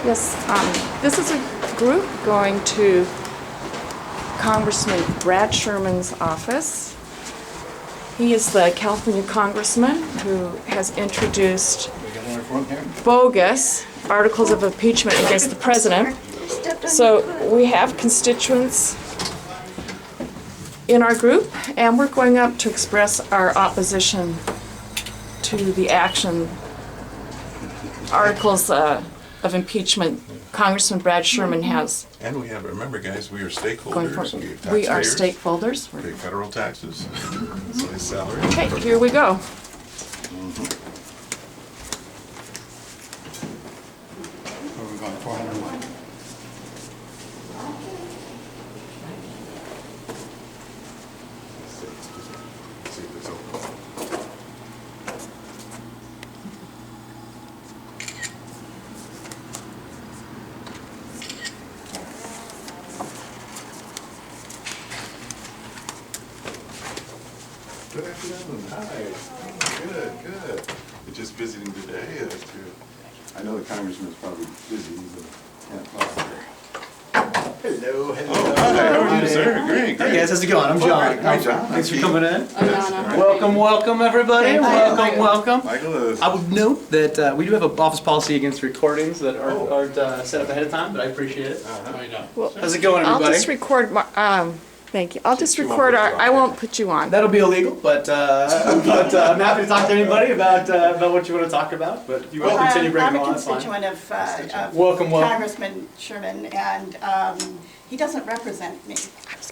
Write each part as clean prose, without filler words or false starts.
Yes, this is a group going to Congressman Brad Sherman's office. He is the California congressman who has introduced bogus articles of impeachment against the president. So we have constituents in our group, and we're going up to express our opposition to the action articles of impeachment Congressman Brad Sherman has. And we have, remember guys, we are stakeholders. We are stakeholders. We pay federal taxes, so his salary. Okay, here we go. Where are we going, 401? See if it's open. Good afternoon. Hi. Good, good. You're just visiting today? I know the congressman's probably busy, but can't talk. Hello, hello. Oh, hi. How are you, sir? Great, great. Hey guys, how's it going? I'm John. Hi, John. Thanks for coming in. Alana. Welcome, welcome everybody. Thank you. Welcome, welcome. Michael is. I would note that we do have an office policy against recordings that aren't set up ahead of time, but I appreciate it. Well, How's it going, I'll everybody? just record thank you. I'll just She won't record put you our, on. I won't put you on. That'll be illegal, but I'm happy to talk to anybody about what you want to talk about. But you want to continue bringing I'm it a on, that's fine. constituent of Welcome, welcome. Congressman Sherman, and he doesn't represent me.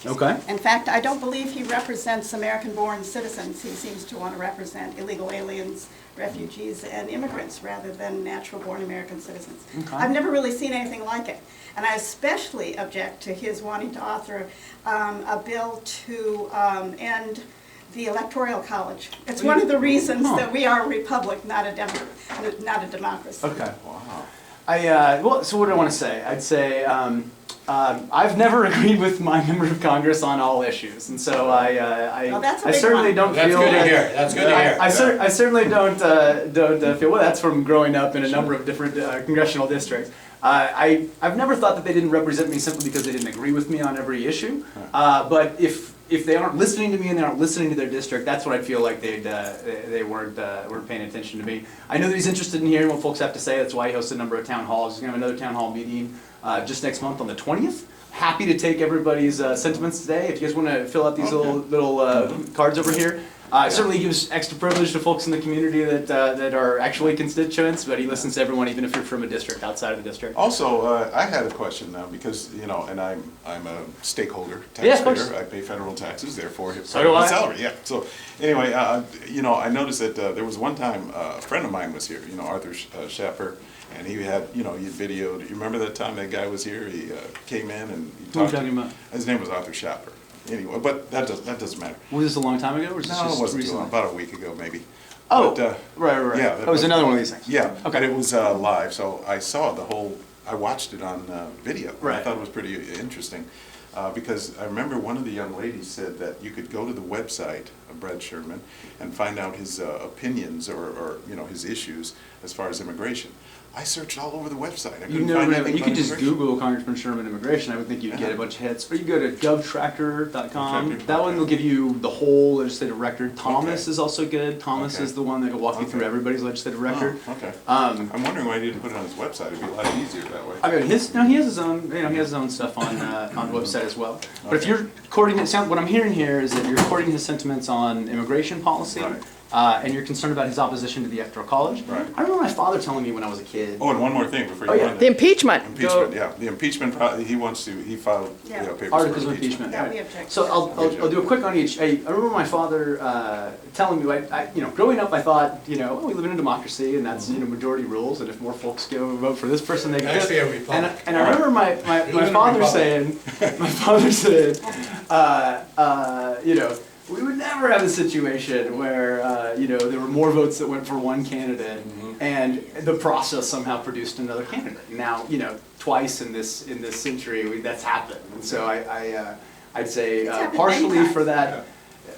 Okay. In fact, I don't believe he represents American-born citizens. He seems to want to represent illegal aliens, refugees, and immigrants rather than natural-born American citizens. Okay. I've never really seen anything like it. And I especially object to his wanting to author a bill to end the Electoral College. It's one of the reasons that we are a republic, not a democracy. Okay. Wow. Well, so what do I want to say? I'd say I've never agreed with my member of Congress on all issues, and so Well, that's a I big certainly one. don't That's feel good to that. hear. That's good to hear. I certainly don't feel. Well, that's from growing up in a number of different congressional districts. I've never thought that they didn't represent me simply because they didn't agree with me on every issue. But if they aren't listening to me and they aren't listening to their district, that's what I feel like they weren't paying attention to me. I know that he's interested in hearing what folks have to say. That's why he hosts a number of town halls. He's going to have another town hall meeting just next month on the 20th. Happy to take everybody's sentiments today. If you guys want to fill out these little cards over here. It certainly gives extra privilege to folks in the community that are actually constituents, but he listens to everyone, even if you're from a district outside of the district. Also, I had a question now because, you know, and I'm a stakeholder, Yeah, of course. taxpayer. I pay federal taxes, therefore it's So part of do my I. salary. Yeah. So anyway, you know, I noticed that there was one time a friend of mine was here, you know, Arthur Schapper, and he had, you know, he videoed. You remember that time that guy was here? He came in and he Who are you talked. talking about? His name was Arthur Schapper. Anyway, but that doesn't matter. Was this a long time ago, or was this No, just it wasn't too recently? long. About a week ago, maybe. Oh, But, right. yeah, Oh, it was another one of these things. Yeah, Okay. but it was live, so I saw the whole, I watched it on video. And I Right. thought it was pretty interesting, because I remember one of the young ladies said that you could go to the website of Brad Sherman and find out his opinions or, you know, his issues as far as immigration. I searched all over the website. I couldn't find anything You could about just immigration. Google Congressman Sherman immigration. I would think you'd get a bunch of hits. Or you go to govtractor.com. Govtractor, That one okay. will give you the whole legislative record. Thomas Okay. is also good. Thomas Okay. is the one that will walk you through Okay. everybody's legislative record. Oh, okay. Um, I'm wondering why he didn't put it on his website. It'd be a lot easier that way. I mean, he has his own, he has his own stuff on the website as well. But if Okay. you're recording it, what I'm hearing here is that you're recording his sentiments on immigration policy, Right. and you're concerned about his opposition to the Electoral College. Right. I remember my father telling me when I was a kid. Oh, and one more thing before you Oh, go yeah. on The there. impeachment. Impeachment, yeah. The impeachment, he filed, Yeah. you know, papers Articles for of impeachment. Yeah, right. we object. So I'll do a quick on each. I remember my father telling me, you know, growing up, I thought, you know, we live in a democracy, and that's, you know, majority rules, and if more folks go vote for this person, they can. Actually, a republic. And I remember my in a father republic. saying, you know, we would never have a situation where, you know, there were more votes that went for one candidate, and the process somehow produced another candidate. Now, you know, twice in this century, that's happened, and so I'd say It's happened partially many for times.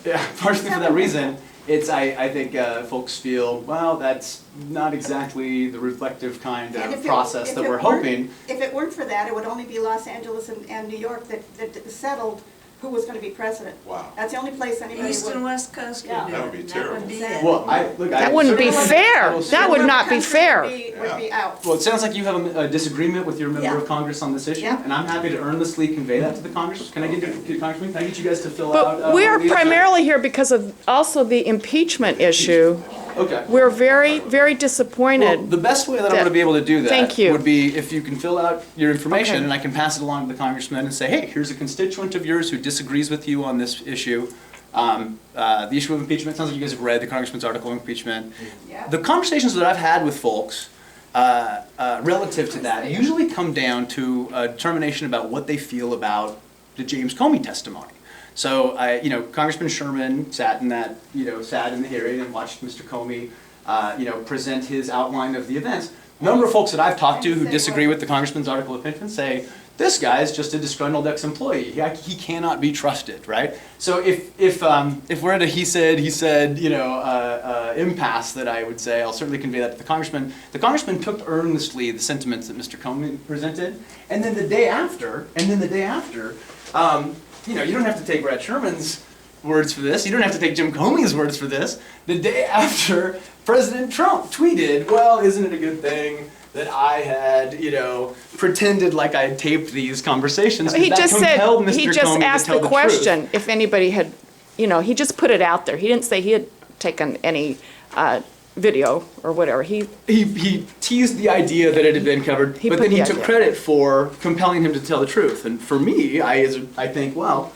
that, partially for that reason, I think folks feel, well, that's not exactly the reflective kind And of if it- process if that it we're weren't- hoping. If it weren't for that, it would only be Los Angeles and New York that settled who was going to be president. Wow. That's the only place anybody East and would. West Coast could Yeah. do That would be it. terrible. That would be it. Well, That wouldn't be fair. That would not be fair. Would be out. Well, it sounds like you have a disagreement with your member Yeah. of Congress on this issue, Yeah. and I'm happy to earnestly convey that to the Congress. Can I get Congressman? Can I get you guys to fill out? But we are one of these? primarily here because of also the impeachment issue. Okay. We're very, very Well, disappointed. the best way that I'm going to be able to do that Thank you. would be if you can fill out your information Okay. and I can pass it along to the congressman and say, hey, here's a constituent of yours who disagrees with you on this issue. The issue of impeachment, sounds like you guys have read the congressman's article on impeachment. Yeah. The conversations that I've had with folks relative to that usually come down to a determination about what they feel about the James Comey testimony. So, Congressman Sherman sat in the hearing and watched Mr. Comey, present his outline of the events. A number of folks that I've talked to who disagree with the congressman's article of impeachment say, this guy is just a disgruntled ex-employee. He cannot be trusted, right? So if we're at a he said, impasse, that I would say, I'll certainly convey that to the congressman. The congressman took earnestly the sentiments that Mr. Comey presented, and then the day after, you don't have to take Brad Sherman's words for this. You don't have to take Jim Comey's words for this. The day after, President Trump tweeted, well, isn't it a good thing that I had, pretended like I had taped these conversations? He That just said, compelled Mr. he just Comey to asked tell the truth. question if anybody had, he just put it out there. He didn't say he had taken any video or whatever. He teased the idea that it had been covered, He but put then he the took idea. credit for compelling him to tell the truth. And for me, I think, well,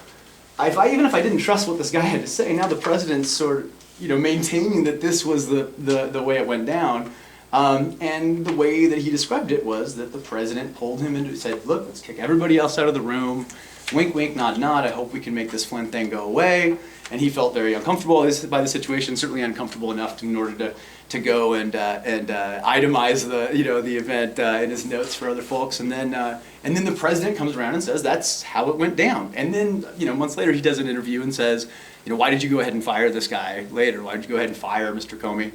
even if I didn't trust what this guy had to say, now the president's sort of, maintaining that this was the way it went down. And the way that he described it was that the president pulled him and said, look, let's kick everybody else out of the room. Wink, wink, nod, nod. I hope we can make this Flynn thing go away. And he felt very uncomfortable by the situation, certainly uncomfortable enough in order to go and itemize the event in his notes for other folks. And then the president comes around and says that's how it went down. And then months later he does an interview and says, why did you go ahead and fire this guy later? Why did you go ahead and fire Mr. Comey?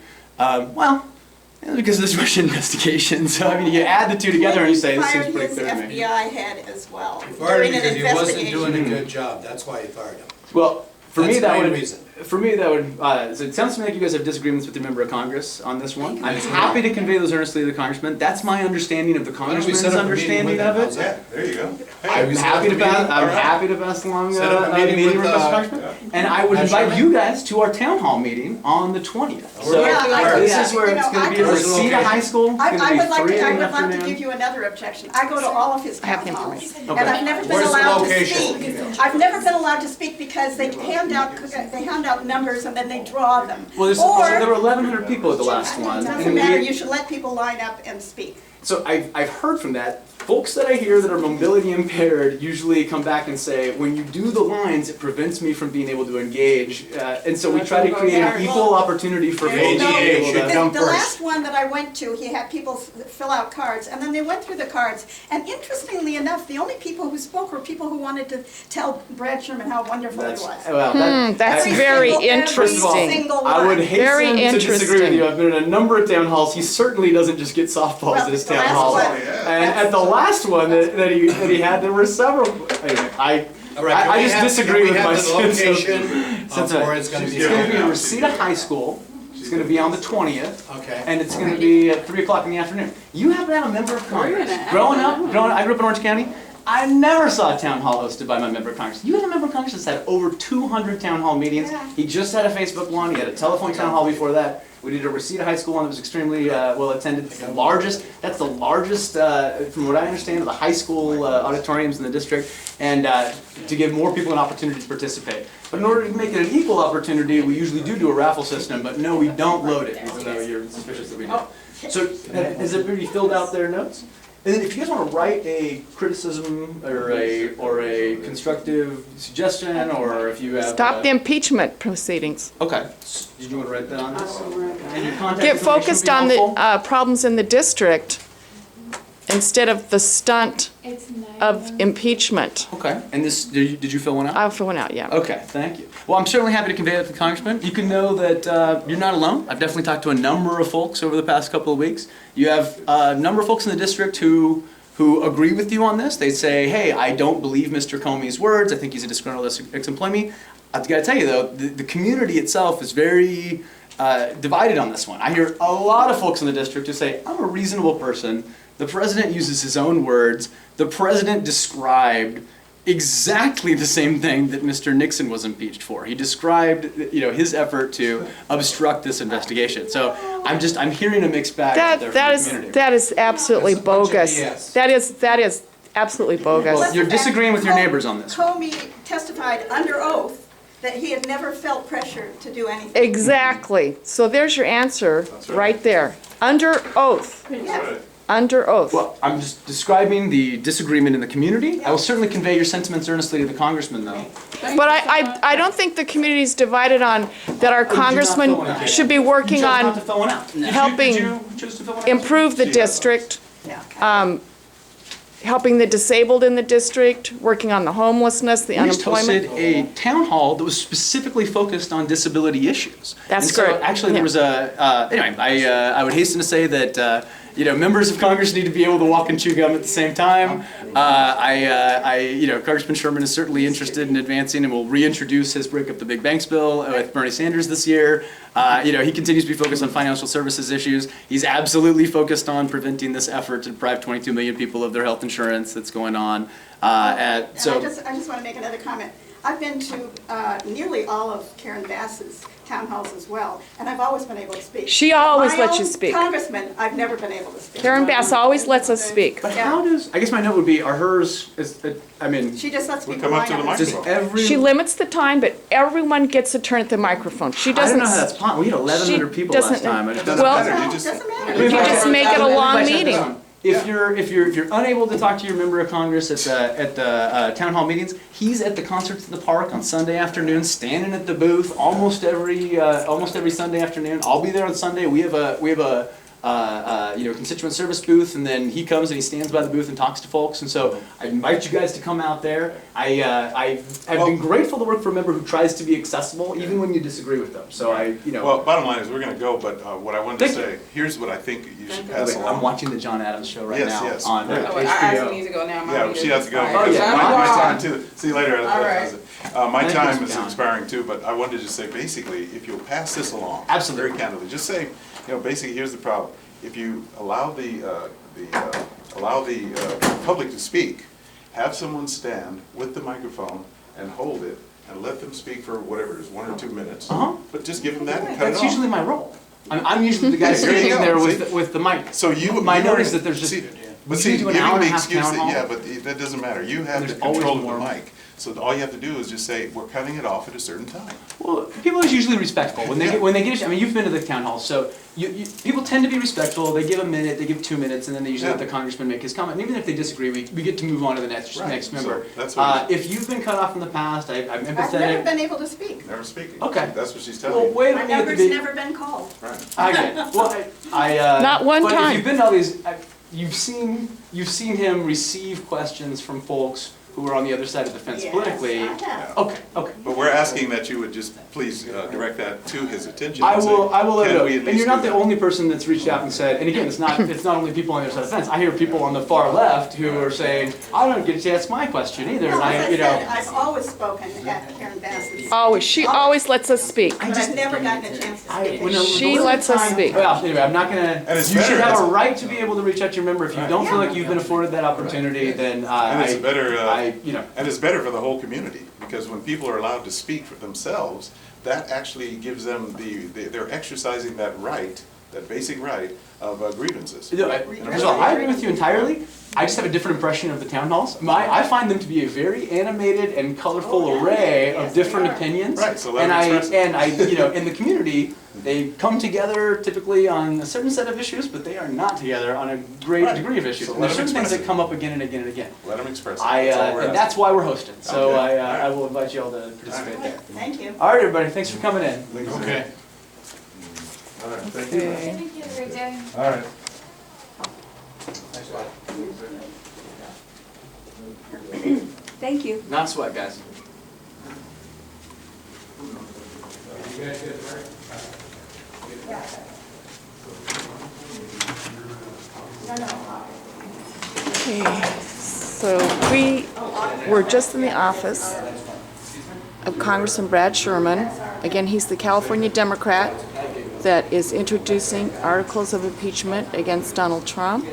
Because of this Russian investigation. So you add the two together and you say this seems pretty clear to me. He fired his FBI head as well. He fired him during an because he wasn't investigation. doing a good job, that's why he fired him. Well, for That's me the that main would. reason. For me that would. So it sounds to me like you guys have disagreements with your member of Congress on this one. I'm you. happy to convey those earnestly to the congressman. That's my understanding of the Why don't we congressman's set up a meeting understanding with of him? it. How's that? There you go. I'm we set happy up to a pass. meeting? I'm All right. happy to pass along Set up a a meeting meeting with, with Mr. uh, Congressman, and I would Brad invite Sherman? you guys to our town hall meeting on the 20th. So Yeah, I like this that. is where it's going to be at Personal Reseda High School. It's I going to be would like 3 to, I in the would like to afternoon. give you another objection. I go to all of his I have town the halls, information. and I've never been Where's the allowed to location? speak. I've never been allowed to speak because they hand out numbers and then they draw them. Well, there were 1,100 people at the last It one. doesn't and matter, we- you should let people line up and speak. So I've heard from that. Folks that I hear that are mobility impaired usually come back and say, when you do the lines, it prevents me from being able to engage. And so we try to create an equal opportunity for folks to be able should to. come The first. last one that I went to, he had people fill out cards, and then they went through the cards. And interestingly enough, the only people who spoke were people who wanted to tell Brad Sherman how wonderful he That's, was. well, that's I- very Every interesting. single I would one. Very hasten to disagree with interesting. you. I've been in a number of town halls. He certainly doesn't just get softballs Well, at his the town last halls. one- And at the last one that he had, there were several. Anyway, All right, can I we just have- disagree with Can my we have the sense of- location sense of of- where it's gonna be? It's going to be held? in Reseda High School. It's going to be on the 20th. Okay. And it's going to be at 3 o'clock in the afternoon. You happen to have a member of Congress. Growing up, I grew up in Orange County. I never saw a town hall hosted by my member of Congress. You had a member of Congress that's had over 200 town hall meetings. Yeah. He just had a Facebook one. He had a telephone town hall before that. We did a Reseda High School one that was extremely well attended. It's the largest. That's the largest, from what I understand, of the high school auditoriums in the district, and to give more people an opportunity to participate. But in order to make it an equal opportunity, we usually do a raffle system. But no, we don't load it, even though you're suspicious that we do. So has everybody filled out their notes? And then if you guys want to write a criticism or a constructive suggestion, or if you have Stop the impeachment proceedings. Okay. Did you want to write that on this? And your contact Get information would focused be on the helpful? problems in the district. instead of the stunt It's of impeachment. Okay, and this, did you fill one out? I'll fill one out, yeah. Okay, thank you. Well, I'm certainly happy to convey that to the Congressman. You can know that you're not alone. I've definitely talked to a number of folks over the past couple of weeks. You have a number of folks in the district who agree with you on this. They say, hey, I don't believe Mr. Comey's words. I think he's a disgruntled ex-employee. I've got to tell you, though, the community itself is very divided on this one. I hear a lot of folks in the district who say, I'm a reasonable person. The president uses his own words. The president described exactly the same thing that Mr. Nixon was impeached for. He described, his effort to obstruct this investigation. So I'm hearing a mixed bag out there from the community. That is absolutely That's a bunch of bogus. BS. That is absolutely bogus. Well, you're disagreeing with your neighbors on this. Comey testified under oath that he had never felt pressure to do anything. Exactly. So there's your answer right there. Under oath. Yes. Under oath. Well, I'm just describing the disagreement in the community. I will certainly convey your sentiments earnestly to the congressman, though. But I don't think the community's divided on that our Or did you not fill one congressman out? should be You working chose not to on fill one out. helping Did you choose to fill one out? improve the district, Yeah. helping the disabled in the district, working on the homelessness, the We just hosted unemployment. a town hall that was specifically focused on disability issues. That's And so great. actually, there Yeah. was anyway, I would hasten to say that, members of Congress need to be able to walk and chew gum at the same time. Congressman Sherman is certainly interested in advancing and will reintroduce his Break Up the Big Banks bill with Bernie Sanders this year. He continues to be focused on financial services issues. He's absolutely focused on preventing this effort to deprive 22 million people of their health insurance that's going on. And I just want to make another comment. I've been to nearly all of Karen Bass's town halls as well, and I've always been able to speak. She always lets you speak. My own congressman, I've never been able to speak. Karen Bass always lets us speak. But how does, I guess my note would be, are hers, She just lets We people come up line to the up and does speak. microphone. every... She limits the time, but everyone gets a turn at the microphone. She I don't doesn't. know how that's possible. We had 1,100 She people last doesn't- time. It Doesn't Well- matter, you No, just. doesn't matter. You just make it a long Everybody check meeting. this out. If you're unable to talk to your member of Congress at the town hall meetings, he's at the concerts in the park on Sunday afternoon, standing at the booth almost every Sunday afternoon. I'll be there on Sunday. We have a constituent service booth, and then he comes and he stands by the booth and talks to folks. And so I invite you guys to come out there. I've been grateful to work for a member who tries to be accessible, even when you disagree with them. So Well, bottom line is, we're gonna go, but what I wanted to Thank say, here's what I think you should pass I'm along. watching the John Adams show right Yes, now yes. on Right. Oh, I actually HBO. need to go now. My Yeah, meeting she has to go. is because yeah. My expired. time too. See you later. All right. My Thank you, time Mr. is Allen. expiring too, but I wanted to just say, basically, if you'll pass this along. Absolutely. Very candidly, just say, basically, here's the problem. If you allow the public to speak, have someone stand with the microphone and hold it and let them speak for whatever it is, 1 or 2 minutes. Uh-huh. But just give them that and cut it That's off. usually my role. I'm usually the guy There you standing go, there see? with the mic. So my you note are- is that there's just, see, we But usually see, do an giving hour and the a half excuse town that, hall. yeah, but that doesn't matter. You have the There's always control of more. the mic. So all you have to do is just say, we're cutting it off at a certain time. Well, people are usually respectful when they Yeah. get. I mean, you've been to the town hall, so people tend to be respectful. They give a minute, they give 2 minutes, and then they usually let Yeah. the congressman make his comment. And even if they disagree, we get to move on to the next Right. next member. So that's what If you've been cut off in the past, I'm I've never empathetic. been able to speak. Never speaking. Okay. That's what she's telling Well, you. wait My a minute. number's never been called. Right. I get it. Well, Not one but time. if you've been to all these, you've seen him receive questions from folks who are on the other side of the fence Yes, politically. I have. Okay. But we're asking that you would just please direct that to his attention. I and say, will let "Can it we know. at And least you're not do the that?" only person that's reached out and said, and again, it's not only people on the other side of the fence. I hear people on the far left who are saying, I don't get to ask my question either. Well, And as I said, I've always spoken at Karen Bass's. Always. She always lets us speak. But I've never gotten a chance to speak. She lets us speak. Well, anyway, I'm not gonna, And it's you should better, have a it's- right to be able to reach out to your member. If you don't feel like you've been afforded that opportunity, then And it's better, and and it's better for the whole community, because when people are allowed to speak for themselves, that actually gives them they're exercising that right, that basic right of grievances. First of all, I agree with you entirely. I just have a different impression of the town halls. I find them to be a very animated and colorful Oh, yeah. array Yes, of different they are. opinions. Right, so let and them express it. in the community, they come together typically on a certain set of issues, but they are not together on a great Right. degree of issues. So And let there's them certain things express that it. come up again and again and again. Let them express it. That's all we're And asking. that's why we're hosting. So Okay. I will invite you all to participate there. Thank you. All right, everybody, thanks for coming in. Okay. All right, thank you. Okay. Thank you, have a great day. All right. Thanks a lot. Thank you. Not sweat, guys. Okay, so we were just in the office of Congressman Brad Sherman. Again, he's the California Democrat that is introducing articles of impeachment against Donald Trump.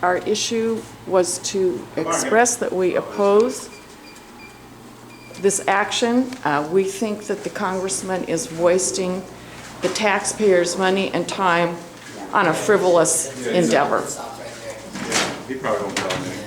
Our issue was to express that we oppose this action. We think that the congressman is wasting the taxpayers' money and time on a frivolous endeavor. He probably won't tell me.